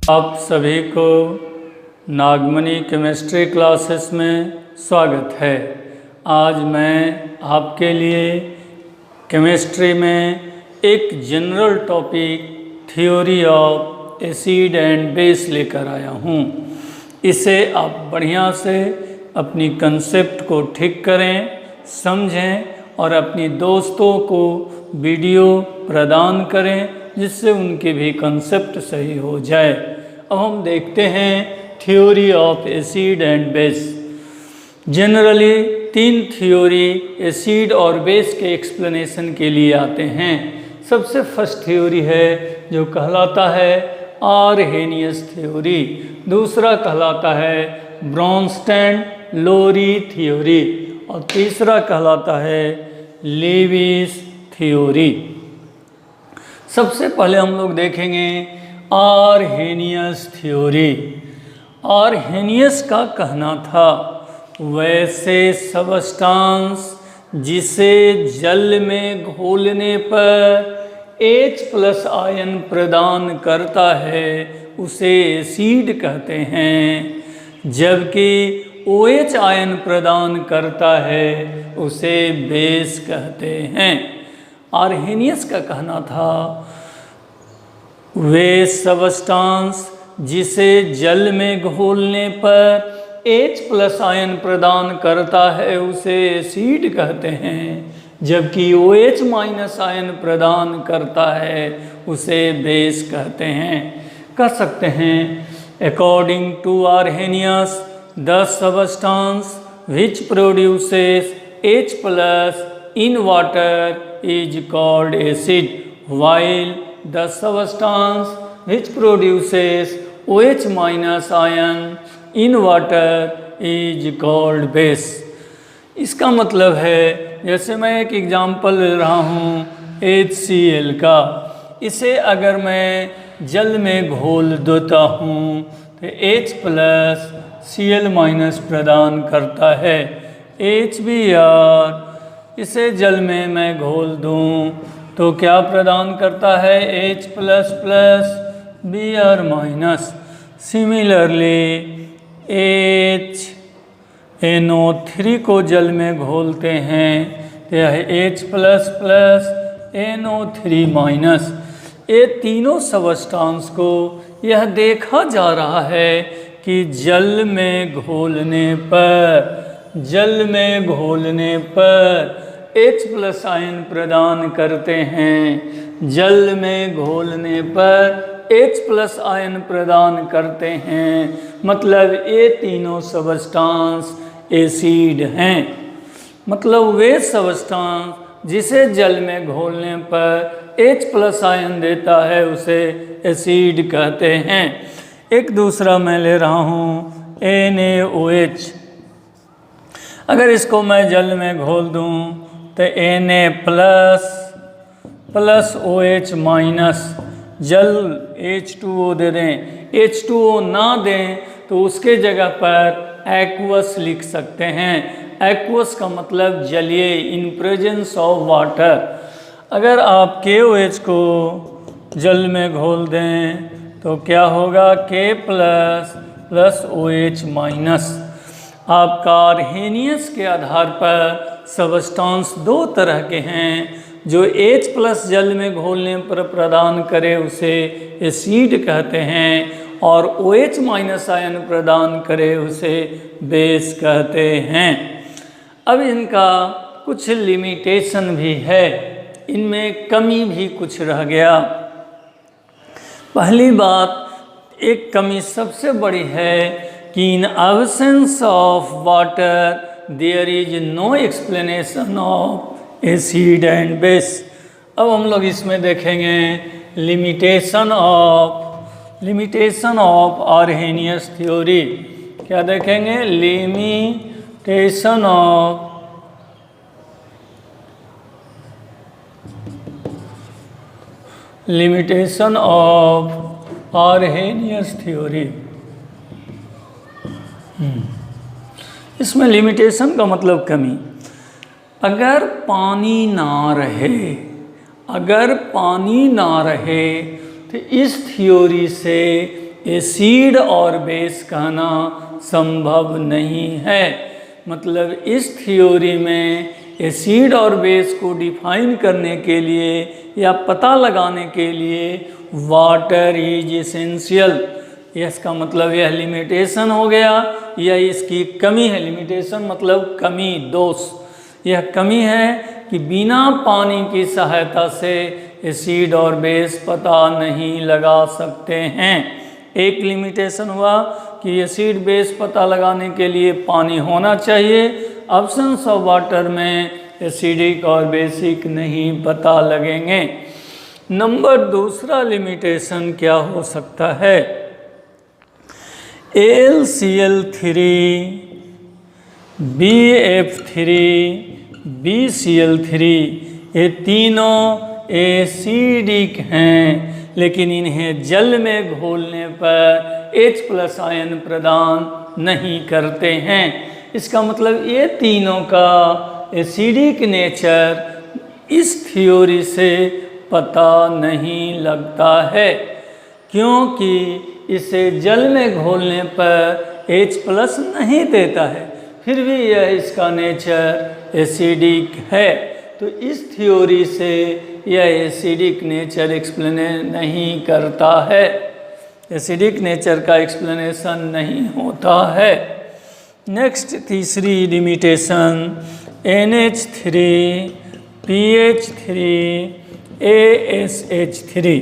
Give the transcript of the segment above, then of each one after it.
आप सभी को नागमणि केमिस्ट्री क्लासेस में स्वागत है। आज मैं आपके लिए केमिस्ट्री में एक general topic theory of acid and base लेकर आया हूँ। इसे आप बढ़िया से अपनी कंसेप्ट को ठीक करें, समझें और अपनी दोस्तों को वीडियो प्रदान करें जिससे उनके भी कंसेप्ट सही हो जाए। अब हम देखते हैं theory of acid and base. Generally 3 theory acid और बेस के एक्सप्लेनेशन के लिए आते हैं। सबसे फर्स्ट थ्योरी है जो कहलाता है आरहेनियस थ्योरी, दूसरा कहलाता है ब्रोंस्टेन-लोरी थ्योरी और तीसरा कहलाता है लेविस थ्योरी। सबसे पहले हम लोग देखेंगे आरहेनियस थ्योरी। आरहेनियस का कहना था वैसे सबस्टांस जिसे जल में घोलने पर H+ आयन प्रदान करता है उसे एसिड कहते हैं, जबकि OH आयन प्रदान करता है उसे बेस कहते हैं। आरहेनियस का कहना था वे सबस्टांस जिसे जल में घोलने पर H+ आयन प्रदान करता है उसे एसिड कहते हैं, जबकि OH- आयन प्रदान करता है उसे बेस कहते हैं। कह सकते हैं according to Arrhenius the substance which produces H+ in water is called acid, while the substance which produces OH- ion in water is called base। इसका मतलब है, जैसे मैं एक एग्जाम्पल ले रहा हूँ HCl का, इसे अगर मैं जल में घोल देता हूँ तो H+ Cl- प्रदान करता है। HBr इसे जल में मैं घोल दूँ तो क्या प्रदान करता है? H++ Br-। सिमिलरली HNO3 को जल में घोलते हैं तो यह H++ NO3-। ये तीनों सबस्टांस को यह देखा जा रहा है कि जल में घोलने पर H+ आयन प्रदान करते हैं, जल में घोलने पर H+ आयन प्रदान करते हैं, मतलब ये तीनों सबस्टांस एसिड हैं। मतलब वे सबस्टांस जिसे जल में घोलने पर H+ आयन देता है उसे एसिड कहते हैं। एक दूसरा मैं ले रहा हूँ NaOH। अगर इसको मैं जल में घोल दूँ तो Na+ OH-, जल H2O दे दें, H2O ना दें तो उसके जगह पर एक्वस लिख सकते हैं। एक्वस का मतलब जलीय, इन प्रेजेंस ऑफ वाटर। अगर आप KOH को जल में घोल दें तो क्या होगा? K+ OH-। आपका आरहेनियस के आधार पर सबस्टांस 2 तरह के हैं। जो H+ जल में घोलने पर प्रदान करे उसे एसिड कहते हैं और OH- आयन प्रदान करे उसे बेस कहते हैं। अब इनका कुछ लिमिटेशन भी है, इनमें कमी भी कुछ रह गया। पहली बात, एक कमी सबसे बड़ी है कि in absence of water there is no explanation of acid and base. अब हम लोग इसमें देखेंगे लिमिटेशन ऑफ आरहेनियस थ्योरी। क्या देखेंगे? Limitation of Arrhenius theory. इसमें लिमिटेशन का मतलब कमी। अगर पानी ना रहे तो इस थ्योरी से एसिड और बेस कहना संभव नहीं है। मतलब इस थ्योरी में एसिड और बेस को डिफाइन करने के लिए या पता लगाने के लिए वाटर इज एसेंशियल। इसका मतलब यह लिमिटेशन हो गया या इसकी कमी है। लिमिटेशन मतलब कमी, दोष। यह कमी है कि बिना पानी की सहायता से एसिड और बेस पता नहीं लगा सकते हैं। एक लिमिटेशन हुआ कि एसिड बेस पता लगाने के लिए पानी होना चाहिए। ऑप्शंस ऑफ वाटर में एसिडिक और बेसिक नहीं पता लगेंगे। नंबर दूसरा लिमिटेशन क्या हो सकता है? AlCl3, BF3, BCl3 ये तीनों एसिडिक हैं, लेकिन इन्हें जल में घोलने पर H+ आयन प्रदान नहीं करते हैं। इसका मतलब ये तीनों का एसिडिक नेचर इस थ्योरी से पता नहीं लगता है, क्योंकि इसे जल में घोलने पर H+ नहीं देता है, फिर भी यह इसका नेचर एसिडिक है। तो इस थ्योरी से यह एसिडिक नेचर एक्सप्लेन नहीं करता है, एसिडिक नेचर का एक्सप्लेनेशन नहीं होता है। नेक्स्ट तीसरी लिमिटेशन NH3, PH3, ASH3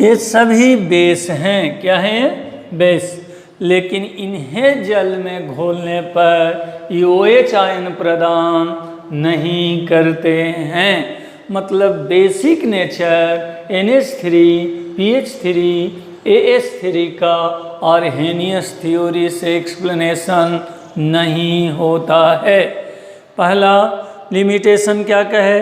ये सभी बेस हैं। क्या हैं? बेस। लेकिन इन्हें जल में घोलने पर OH आयन प्रदान नहीं करते हैं। मतलब basic nature NH3, PH3, AS3 का आर्हेनियस थ्योरी से एक्सप्लेनेशन नहीं होता है। पहला लिमिटेशन क्या कहे?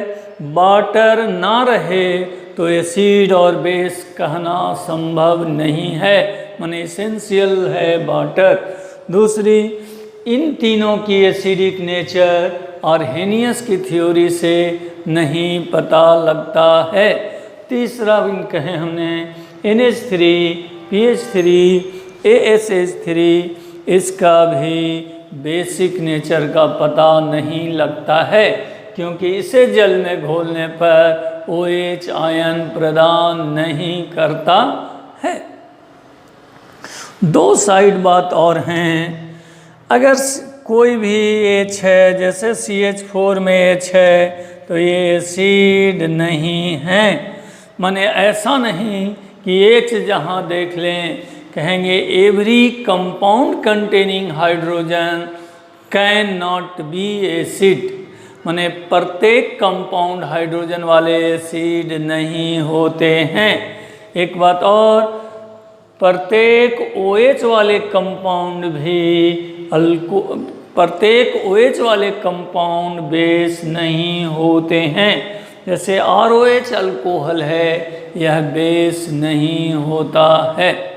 वाटर ना रहे तो एसिड और बेस कहना संभव नहीं है, माने एसेंशियल है वाटर। दूसरी, इन तीनों की एसिडिक नेचर आर्हेनियस की थ्योरी से नहीं पता लगता है। तीसरा कहें हमने NH3, PH3, ASH3 इसका भी बेसिक नेचर का पता नहीं लगता है, क्योंकि इसे जल में घोलने पर OH आयन प्रदान नहीं करता है। दो साइड बात और हैं। अगर कोई भी H है, जैसे CH4 में H है, तो ये एसिड नहीं है। माने ऐसा नहीं कि H जहाँ देख लें कहेंगे every compound containing hydrogen can not be acid, माने प्रत्येक कंपाउंड हाइड्रोजन वाले एसिड नहीं होते हैं। एक बात और, प्रत्येक OH वाले कंपाउंड भी प्रत्येक OH वाले कंपाउंड बेस नहीं होते हैं। जैसे ROH अल्कोहल है, यह बेस नहीं होता है।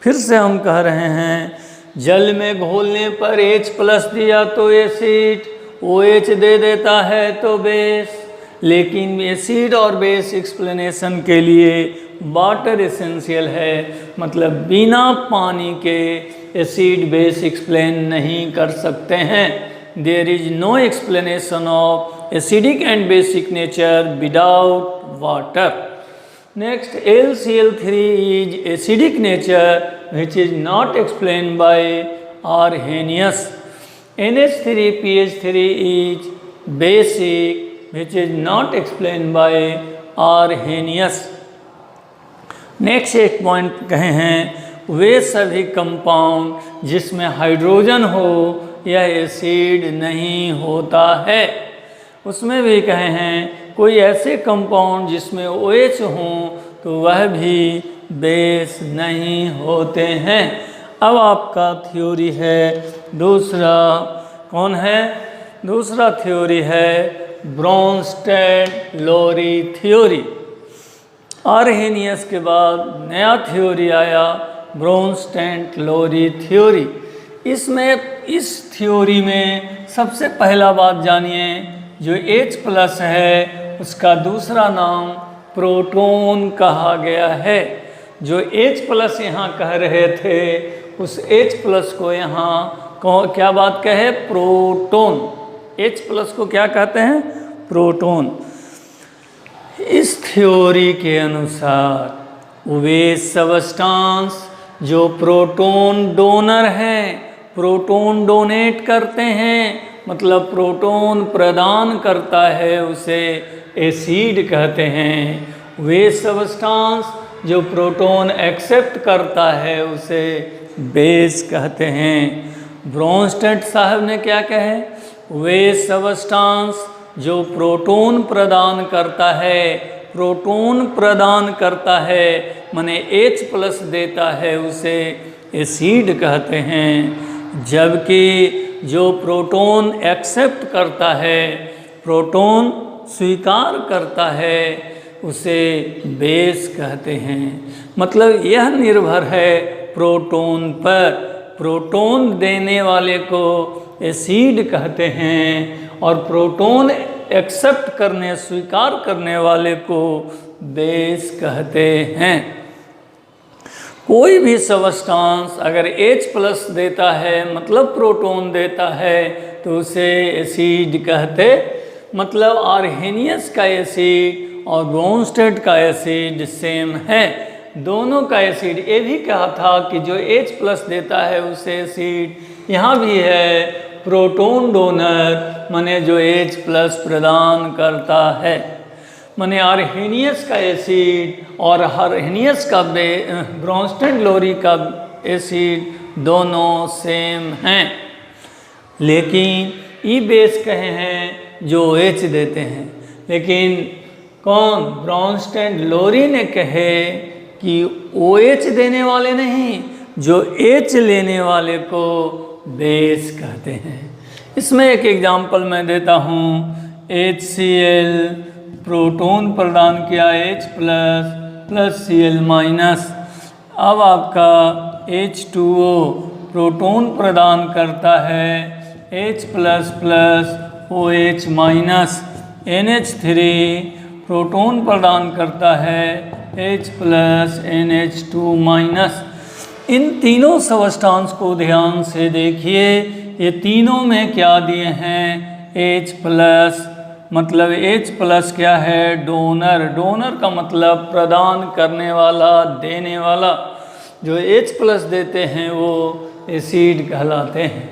फिर से हम कह रहे हैं, जल में घोलने पर H+ दिया तो एसिड, OH दे देता है तो बेस। लेकिन एसिड और बेस एक्सप्लेनेशन के लिए वाटर एसेंशियल है, मतलब बिना पानी के एसिड बेस एक्सप्लेन नहीं कर सकते हैं। There is no explanation of acidic and basic nature without water. Next, AlCl3 is acidic nature, which is not explained by Arrhenius. NH3PH3 is basic, which is not explained by Arrhenius. Next एक point कहे हैं, वे सभी compound जिसमें hydrogen हो यह acid नहीं होता है। उसमें भी कहे हैं कोई ऐसे कंपाउंड जिसमें OH हों तो वह भी बेस नहीं होते हैं। अब आपका थ्योरी है दूसरा, कौन है? दूसरा थ्योरी है ब्रोंस्टेड-लोरी थ्योरी। आर्हेनियस के बाद नया थ्योरी आया ब्रोंस्टेड-लोरी थ्योरी। इसमें इस थ्योरी में सबसे पहला बात जानिए, जो H+ है उसका दूसरा नाम प्रोटॉन कहा गया है। जो H+ यहाँ कह रहे थे उस H+ को यहाँ क्या बात कहे, प्रोटॉन। H+ को क्या कहते हैं, प्रोटॉन। इस थ्योरी के अनुसार वे सब्सटेंस जो प्रोटॉन डोनर हैं, प्रोटॉन डोनेट करते हैं, मतलब प्रोटॉन प्रदान करता है, उसे एसिड कहते हैं। वे सब्सटेंस जो प्रोटॉन एक्सेप्ट करता है उसे बेस कहते हैं। ब्रोंस्टेड साहब ने क्या कहे, वे सब्सटेंस जो प्रोटॉन प्रदान करता है, प्रोटॉन प्रदान करता है माने H+ देता है, उसे एसिड कहते हैं। जबकि जो प्रोटॉन एक्सेप्ट करता है, प्रोटॉन स्वीकार करता है, उसे बेस कहते हैं। मतलब यह निर्भर है प्रोटॉन पर। प्रोटॉन देने वाले को एसिड कहते हैं और प्रोटॉन एक्सेप्ट करने, स्वीकार करने वाले को बेस कहते हैं। कोई भी सब्सटेंस अगर H+ देता है, मतलब प्रोटॉन देता है, तो उसे एसिड कहते। मतलब आर्हेनियस का एसिड और ब्रोंस्टेड का एसिड सेम है, दोनों का एसिड। ये भी कहा था कि जो H+ देता है उसे एसिड। यहाँ भी है प्रोटॉन डोनर माने जो H+ प्रदान करता है, माने आर्हेनियस का एसिड और आर्हेनियस का ब्रोंस्टेड लोरी का एसिड दोनों सेम हैं। लेकिन ई बेस कहे हैं जो H देते हैं, लेकिन कौन, ब्रोंस्टेड लोरी ने कहे कि OH देने वाले नहीं, जो H लेने वाले को बेस कहते हैं। इसमें एक एग्जांपल मैं देता हूँ। HCl प्रोटॉन प्रदान किया H+ + Cl-। अब आपका H2O प्रोटॉन प्रदान करता है H++ OH-। NH3 प्रोटॉन प्रदान करता है H+ NH2-। इन तीनों सब्सटेंस को ध्यान से देखिए, ये तीनों में क्या दिए हैं, H+। मतलब H+ क्या है, डोनर। डोनर का मतलब प्रदान करने वाला, देने वाला। जो H+ देते हैं वो एसिड कहलाते हैं।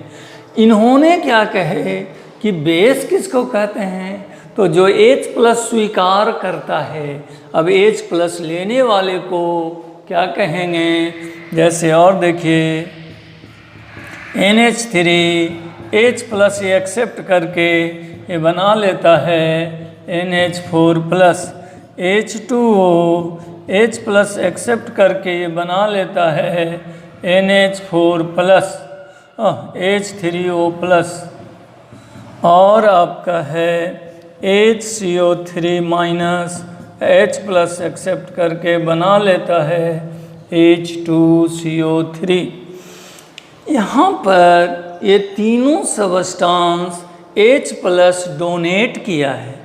इन्होंने क्या कहे कि बेस किसको कहते हैं, तो जो H+ स्वीकार करता है। अब H+ लेने वाले को क्या कहेंगे, जैसे और देखिए NH3 H+ एक्सेप्ट करके ये बना लेता है NH4+। H2O H+ एक्सेप्ट करके ये बना लेता है NH4+। H3O+। और आपका है HCO3- H+ एक्सेप्ट करके बना लेता है H2CO3। यहाँ पर ये तीनों सब्सटेंस H+ डोनेट किया है।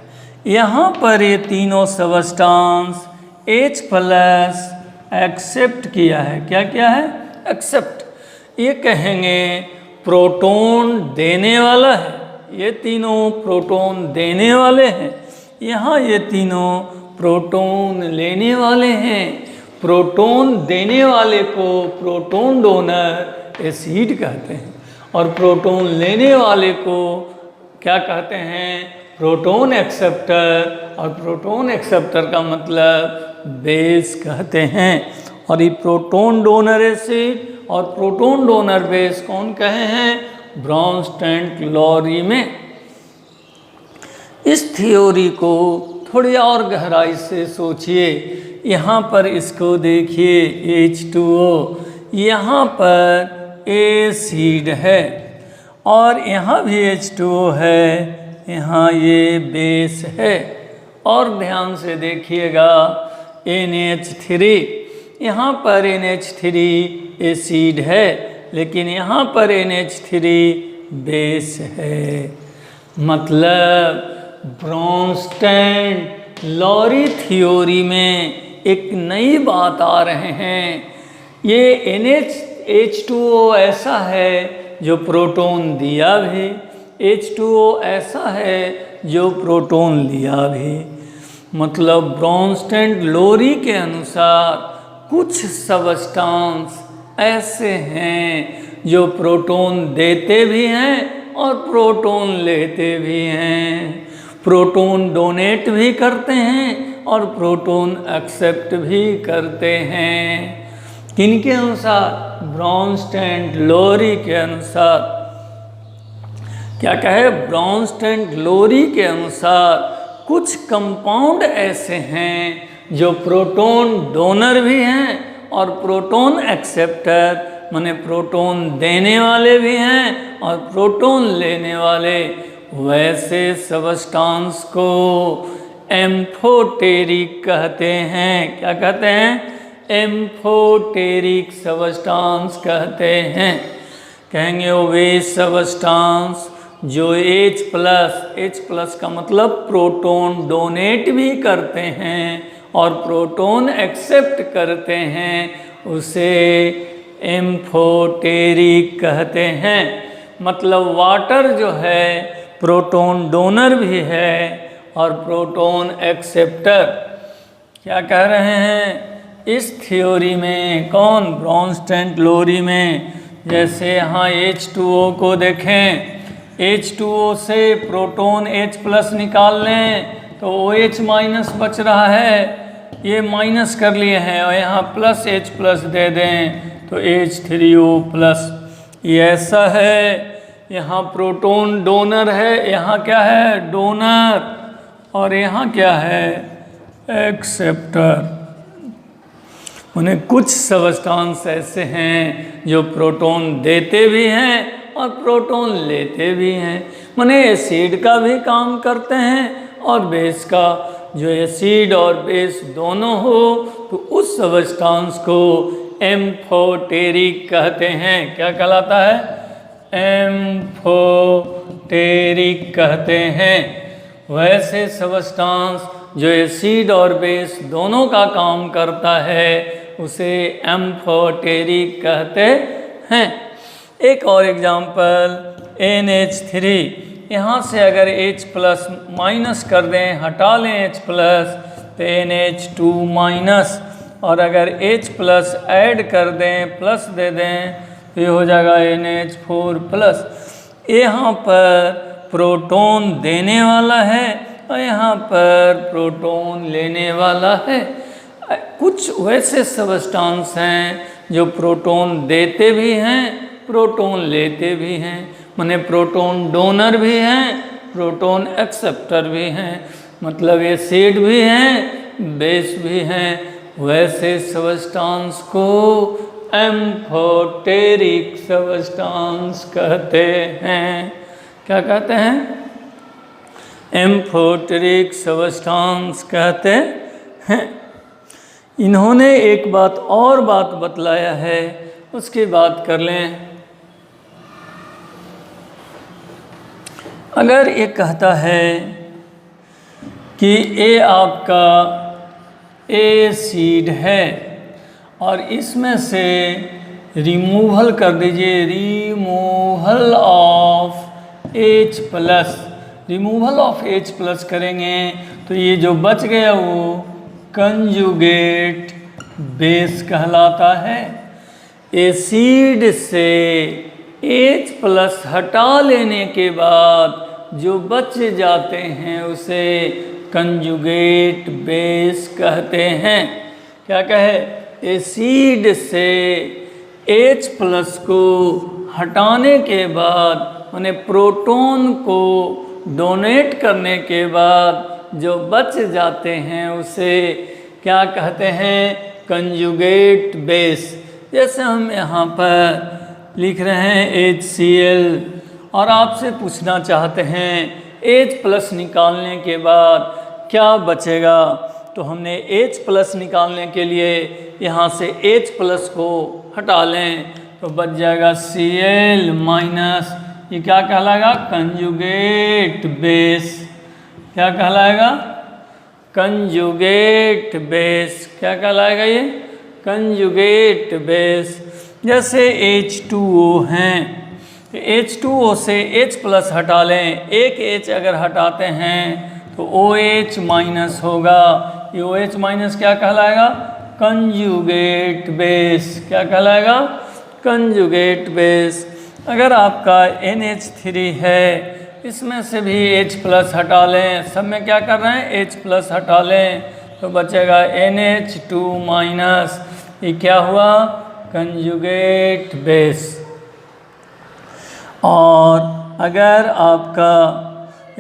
यहाँ पर ये तीनों सब्सटेंस H+ एक्सेप्ट किया है। क्या किया है, एक्सेप्ट। ये कहेंगे प्रोटॉन देने वाला है, ये तीनों प्रोटॉन देने वाले हैं। यहाँ ये तीनों प्रोटॉन लेने वाले हैं। प्रोटॉन देने वाले को प्रोटॉन डोनर एसिड कहते हैं और प्रोटॉन लेने वाले को क्या कहते हैं, प्रोटॉन एक्सेप्टर। और प्रोटॉन एक्सेप्टर का मतलब बेस कहते हैं। और ये प्रोटॉन डोनर एसिड और प्रोटॉन डोनर बेस कौन कहे हैं, ब्रोंस्टेड लोरी में। इस थ्योरी को थोड़ी और गहराई से सोचिए। यहाँ पर इसको देखिए H2O, यहाँ पर एसिड है और यहाँ भी H2O है, यहाँ ये बेस है। और ध्यान से देखिएगा NH3, यहाँ पर NH3 एसिड है लेकिन यहाँ पर NH3 बेस है। मतलब ब्रोंस्टेड लोरी थ्योरी में एक नई बात आ रहे हैं। ये NH2O ऐसा है जो प्रोटॉन दिया भी, H2O ऐसा है जो प्रोटॉन लिया भी। मतलब ब्रॉन्स्टैंड-लोरी के अनुसार कुछ सबस्टांस ऐसे हैं जो प्रोटॉन देते भी हैं और प्रोटॉन लेते भी हैं, प्रोटॉन डोनेट भी करते हैं और प्रोटॉन एक्सेप्ट भी करते हैं। किनके अनुसार? ब्रॉन्स्टैंड-लोरी के अनुसार। क्या कहे? ब्रॉन्स्टैंड-लोरी के अनुसार कुछ कंपाउंड ऐसे हैं जो प्रोटॉन डोनर भी हैं और प्रोटॉन एक्सेप्टर, माने प्रोटॉन देने वाले भी हैं और प्रोटॉन लेने वाले। वैसे सबस्टांस को एम्फोटेरिक कहते हैं। क्या कहते हैं? एम्फोटेरिक सबस्टांस कहते हैं। कहेंगे वे सबस्टांस जो H+ का मतलब प्रोटॉन डोनेट भी करते हैं और प्रोटॉन एक्सेप्ट करते हैं, उसे एम्फोटेरिक कहते हैं। मतलब वाटर जो है प्रोटॉन डोनर भी है और प्रोटॉन एक्सेप्टर। क्या कह रहे हैं इस थ्योरी में? कौन? ब्रॉन्स्टैंड-लोरी में। जैसे यहाँ H2O को देखें, H2O से प्रोटॉन H+ निकाल लें तो OH- बच रहा है, ये माइनस कर लिए हैं और यहाँ +H+ दे दें तो H3O+। ये ऐसा है। यहाँ प्रोटॉन डोनर है, यहाँ क्या है? डोनर। और यहाँ क्या है? एक्सेप्टर। उन्हें कुछ सबस्टांस ऐसे हैं जो प्रोटॉन देते भी हैं और प्रोटॉन लेते भी हैं, माने एसिड का भी काम करते हैं और बेस का। जो एसिड और बेस दोनों हो तो उस सबस्टांस को एम्फोटेरिक कहते हैं। क्या कहलाता है? एम्फोटेरिक कहते हैं। वैसे सबस्टांस जो एसिड और बेस दोनों का काम करता है उसे एम्फोटेरिक कहते हैं। एक और एग्जाम्पल NH3। यहाँ से अगर H+ कर दें, हटा लें H+ तो NH2-, और अगर H+ ऐड कर दें, प्लस दे दें तो ये हो जाएगा NH4+। यहाँ पर प्रोटॉन देने वाला है और यहाँ पर प्रोटॉन लेने वाला है। कुछ वैसे सबस्टांस हैं जो प्रोटॉन देते भी हैं, प्रोटॉन लेते भी हैं, माने प्रोटॉन डोनर भी हैं, प्रोटॉन एक्सेप्टर भी हैं। मतलब एसिड भी हैं, बेस भी हैं। वैसे सबस्टांस को एम्फोटेरिक सबस्टांस कहते हैं। क्या कहते हैं? एम्फोटेरिक सबस्टांस कहते हैं। इन्होंने एक और बात बतलाया है, उसकी बात कर लें। अगर ये कहता है कि ये आपका एसिड है और इसमें से रिमूवल कर दीजिए, removal of H+। Removal of H+ करेंगे तो ये जो बच गया वो कंजुगेट बेस कहलाता है। एसिड से H+ हटा लेने के बाद जो बच जाते हैं उसे कंजुगेट बेस कहते हैं। क्या कहे? एसिड से H+ को हटाने के बाद, माने प्रोटॉन को डोनेट करने के बाद जो बच जाते हैं उसे क्या कहते हैं? Conjugate base. जैसे हम यहाँ पर लिख रहे हैं HCl और आपसे पूछना चाहते हैं H+ निकालने के बाद क्या बचेगा, तो हमने H+ निकालने के लिए यहाँ से H+ को हटा लें तो बच जाएगा Cl-। ये क्या कहलाएगा? Conjugate base. क्या कहलाएगा? Conjugate base. क्या कहलाएगा ये? Conjugate base. जैसे H2O हैं, H2O से H प्लस हटा लें, एक H अगर हटाते हैं तो OH माइनस होगा। ये OH माइनस क्या कहलाएगा? Conjugate base. क्या कहलाएगा? Conjugate base. अगर आपका NH3 है, इसमें से भी H प्लस हटा लें, सब में क्या कर रहे हैं? H प्लस हटा लें तो बचेगा NH2 माइनस। ये क्या हुआ? Conjugate base. और अगर आपका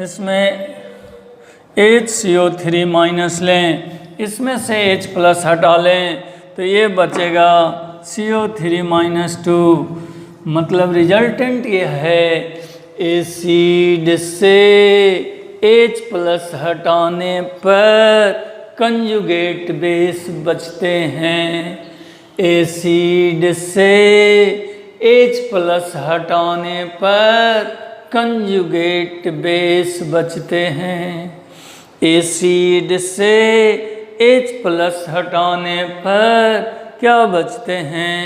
इसमें HCO3 माइनस लें, इसमें से H प्लस हटा लें तो ये बचेगा CO3 माइनस 2। मतलब रिजल्टेंट ये है, एसिड से H प्लस हटाने पर कंजुगेट बेस बचते हैं। एसिड से H प्लस हटाने पर कंजुगेट बेस बचते हैं। एसिड से H प्लस हटाने पर क्या बचते हैं?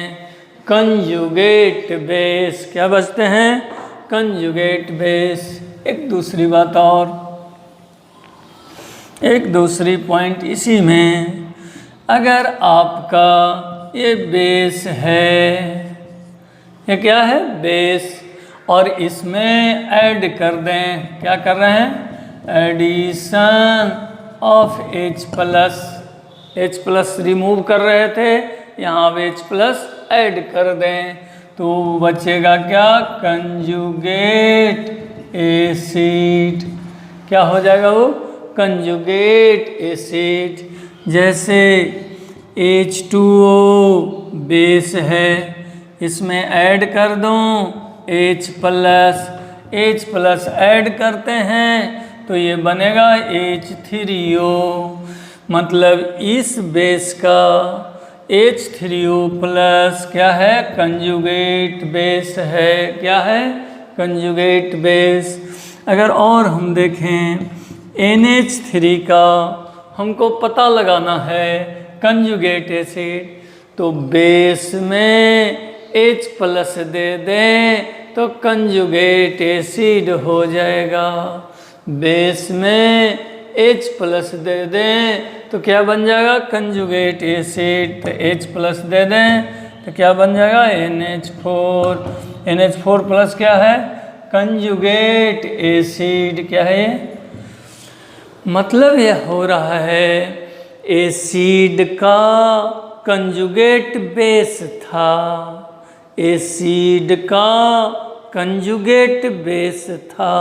Conjugate base. क्या बचते हैं? Conjugate base. एक दूसरी बात और, एक दूसरी पॉइंट इसी में, अगर आपका ये बेस है, ये क्या है? बेस, और इसमें ऐड कर दें, क्या कर रहे हैं? Addition of H plus. H plus remove कर रहे थे, यहाँ अब H प्लस ऐड कर दें तो बचेगा क्या? Conjugate acid. क्या हो जाएगा वो? Conjugate acid. जैसे H2O बेस है, इसमें ऐड कर दूं H plus, H plus add करते हैं तो ये बनेगा H3O। मतलब इस बेस का H3O प्लस क्या है? कंजुगेट बेस है। क्या है? Conjugate base. अगर और हम देखें, NH3 का हमको पता लगाना है कंजुगेट एसिड, तो बेस में H प्लस दे दें तो कंजुगेट एसिड हो जाएगा। बेस में H प्लस दे दें तो क्या बन जाएगा? Conjugate acid. तो H प्लस दे दें तो क्या बन जाएगा? NH4। NH4 प्लस क्या है? Conjugate acid. क्या है ये? मतलब यह हो रहा है, एसिड का कंजुगेट बेस था, एसिड का कंजुगेट बेस था,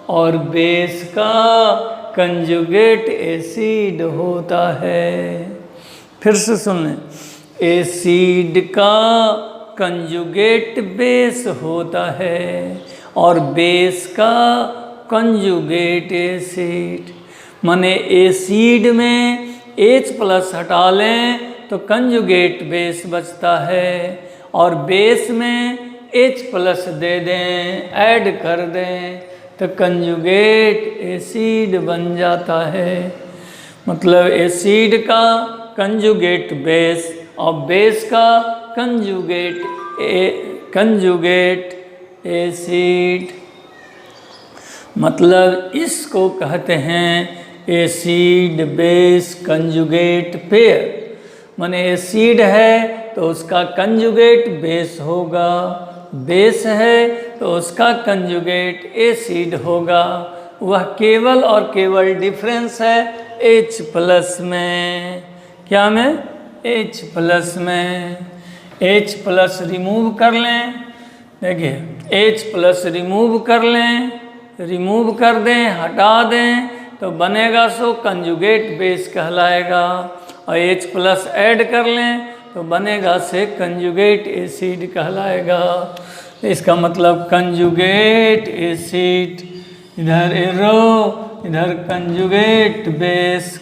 और बेस का कंजुगेट एसिड होता है। फिर से सुन लें, एसिड का कंजुगेट बेस होता है और बेस का कंजुगेट एसिड। माने एसिड में H प्लस हटा लें तो कंजुगेट बेस बचता है, और बेस में H प्लस दे दें, ऐड कर दें तो कंजुगेट एसिड बन जाता है। मतलब एसिड का कंजुगेट बेस और बेस का कंजुगेट एसिड। मतलब इसको कहते हैं एसिड बेस कंजुगेट पेयर। माने एसिड है तो उसका कंजुगेट बेस होगा, बेस है तो उसका कंजुगेट एसिड होगा। वह केवल और केवल डिफरेंस है H प्लस में। क्या में? H प्लस में। H प्लस रिमूव कर लें, देखिए H प्लस रिमूव कर लें, रिमूव कर दें, हटा दें तो बनेगा सो कंजुगेट बेस कहलाएगा, और H प्लस ऐड कर लें तो बनेगा से कंजुगेट एसिड कहलाएगा। इसका मतलब कंजुगेट एसिड, इधर एरो, इधर कंजुगेट बेस।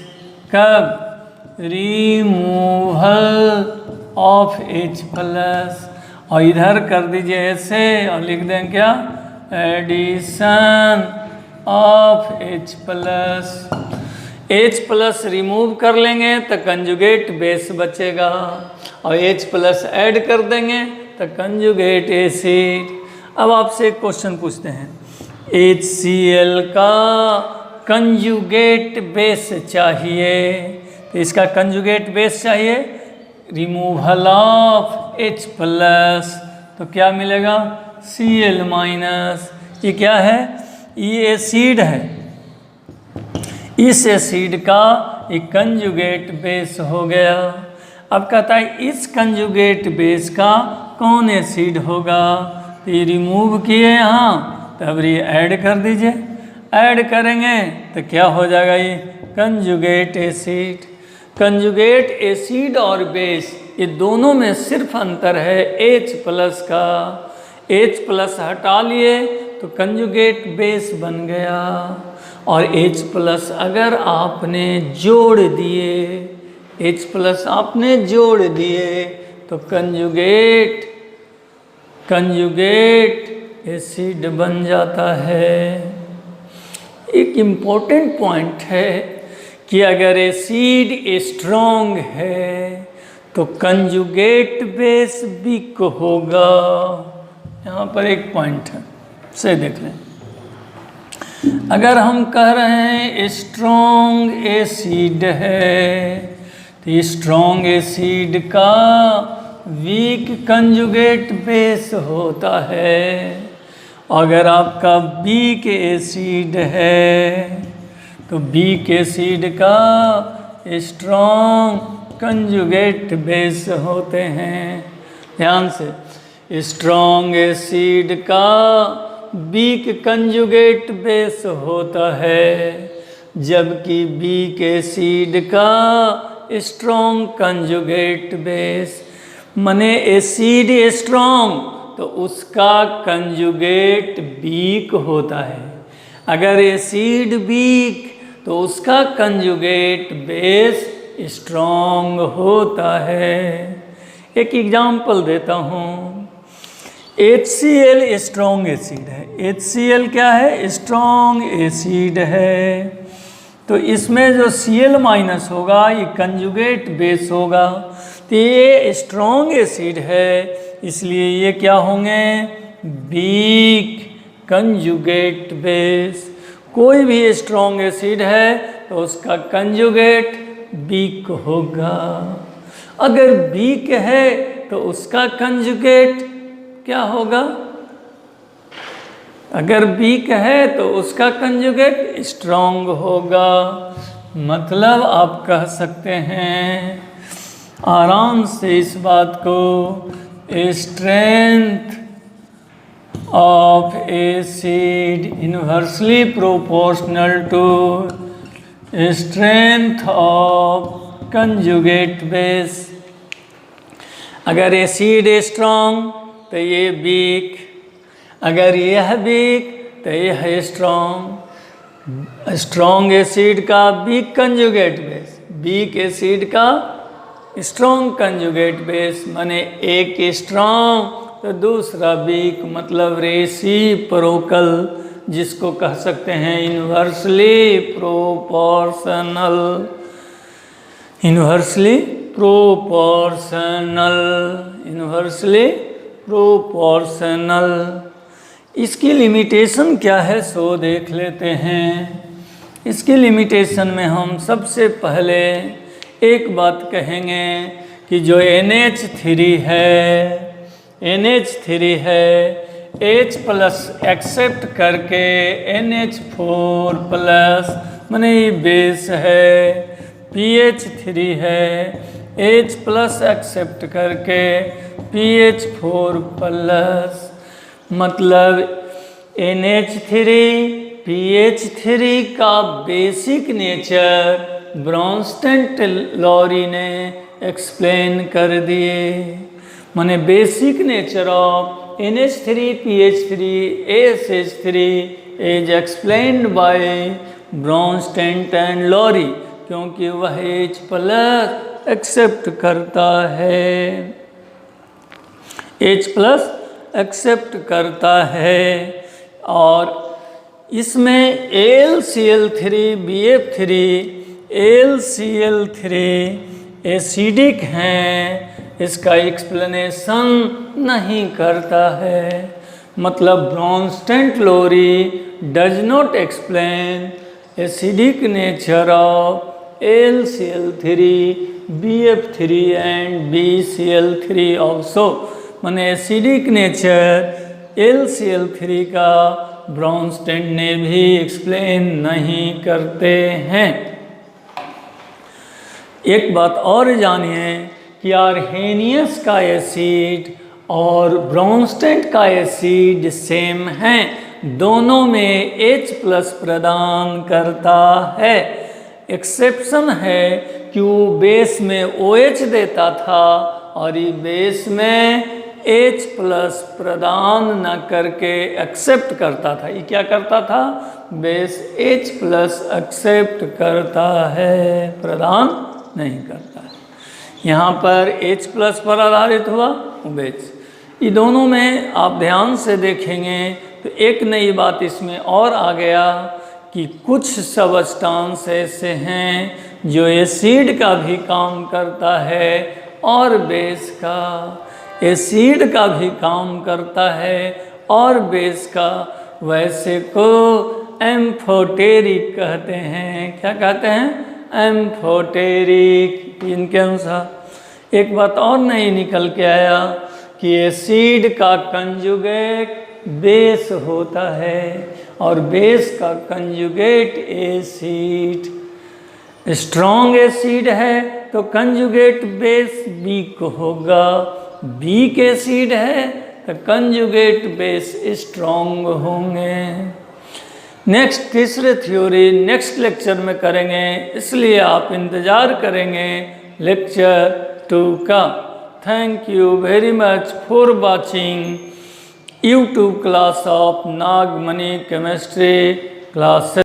कब? रिमूवल ऑफ H प्लस, और इधर कर दीजिए ऐसे और लिख दें क्या? Addition of H plus. H plus remove कर लेंगे तो कंजुगेट बेस बचेगा, और H प्लस ऐड कर देंगे तो कंजुगेट एसिड। अब आपसे एक क्वेश्चन पूछते हैं, HCl का कंजुगेट बेस चाहिए, तो इसका कंजुगेट बेस चाहिए, रिमूवल ऑफ H प्लस, तो क्या मिलेगा Cl माइनस। ये क्या है, ये एसिड है, इस एसिड का एक कंजुगेट बेस हो गया। अब कहता है इस कंजुगेट बेस का कौन एसिड होगा, तो ये रिमूव किए यहाँ, तब ये ऐड कर दीजिए, ऐड करेंगे तो क्या हो जाएगा, ये कंजुगेट एसिड। कंजुगेट एसिड और बेस ये दोनों में सिर्फ अंतर है H प्लस का, H प्लस हटा लिए तो कंजुगेट बेस बन गया, और H प्लस अगर आपने जोड़ दिए, H प्लस आपने जोड़ दिए तो कंजुगेट एसिड बन जाता है। एक इम्पोर्टेंट पॉइंट है कि अगर एसिड स्ट्रॉन्ग है तो कंजुगेट बेस वीक होगा। यहाँ पर एक पॉइंट है, से देख लें। अगर हम कह रहे हैं स्ट्रॉन्ग एसिड है, तो स्ट्रॉन्ग एसिड का वीक कंजुगेट बेस होता है। अगर आपका वीक एसिड है तो वीक एसिड का स्ट्रॉन्ग कंजुगेट बेस होते हैं। ध्यान से, स्ट्रॉन्ग एसिड का वीक कंजुगेट बेस होता है, जबकि वीक एसिड का स्ट्रॉन्ग कंजुगेट बेस। माने एसिड स्ट्रॉन्ग तो उसका कंजुगेट वीक होता है, अगर एसिड वीक तो उसका कंजुगेट बेस स्ट्रॉन्ग होता है। एक एग्जाम्पल देता हूँ, HCl स्ट्रॉन्ग एसिड है, HCl क्या है, स्ट्रॉन्ग एसिड है, तो इसमें जो Cl माइनस होगा ये कंजुगेट बेस होगा, तो ये स्ट्रॉन्ग एसिड है, इसलिए ये क्या होंगे, वीक कंजुगेट बेस। कोई भी स्ट्रॉन्ग एसिड है तो उसका कंजुगेट वीक होगा, अगर वीक है तो उसका कंजुगेट क्या होगा, अगर वीक है तो उसका कंजुगेट स्ट्रॉन्ग होगा। मतलब आप कह सकते हैं आराम से इस बात को, strength of acid inversely proportional to strength of conjugate base. अगर एसिड स्ट्रॉन्ग तो ये वीक, अगर यह वीक तो यह स्ट्रॉन्ग। स्ट्रॉन्ग एसिड का weak conjugate base, weak acid का स्ट्रॉन्ग कंजुगेट बेस, माने एक स्ट्रॉन्ग तो दूसरा वीक, मतलब रेसिप्रोकल, जिसको कह सकते हैं inversely proportional, inversely proportional, inversely proportional. इसकी लिमिटेशन क्या है सो देख लेते हैं। इसकी लिमिटेशन में हम सबसे पहले एक बात कहेंगे कि जो NH3 है H प्लस एक्सेप्ट करके NH4 प्लस माने ये बेस है, PH3 है H प्लस एक्सेप्ट करके PH4 प्लस, मतलब NH3 PH3 का बेसिक नेचर ब्रॉन्स्टेन-लॉरी ने एक्सप्लेन कर दिए। माने basic nature of NH3 PH3 ASH3 is explained by Bronsted Lowry, क्योंकि वह H प्लस एक्सेप्ट करता है, H प्लस एक्सेप्ट करता है। और इसमें AlCl3 BF3 AlCl3 एसिडिक हैं, इसका एक्सप्लेनेशन नहीं करता है। मतलब Bronsted Lowry does not explain acidic nature of AlCl3, BF3 and BCl3 also. माने एसिडिक नेचर AlCl3 का ब्रॉन्स्टेन ने भी एक्सप्लेन नहीं करते हैं। एक बात और जानिए कि आर्हेनियस का एसिड और ब्रॉन्स्टेन का एसिड सेम है, दोनों में H+ प्रदान करता है। एक्सेप्शन है कि वो बेस में OH देता था और ये बेस में H+ प्रदान न करके एक्सेप्ट करता था। ये क्या करता था? बेस H+ एक्सेप्ट करता है, प्रदान नहीं करता है। यहाँ पर H+ पर आधारित हुआ बेस। ये दोनों में आप ध्यान से देखेंगे तो एक नई बात इसमें और आ गया कि कुछ सबस्टांस ऐसे हैं जो एसिड का भी काम करता है और बेस का, एसिड का भी काम करता है और बेस का। वैसे को एम्फोटेरिक कहते हैं। क्या कहते हैं? एम्फोटेरिक। इनके अनुसार एक बात और नहीं निकल के आया कि एसिड का कंजुगेट बेस होता है और बेस का कंजुगेट एसिड। स्ट्रॉन्ग एसिड है तो कंजुगेट बेस वीक होगा, वीक एसिड है तो कंजुगेट बेस स्ट्रॉन्ग होंगे। नेक्स्ट तीसरे थ्योरी नेक्स्ट लेक्चर में करेंगे, इसलिए आप इंतज़ार करेंगे लेक्चर 2 का। Thank you very much for watching YouTube class of Nagmani chemistry classes.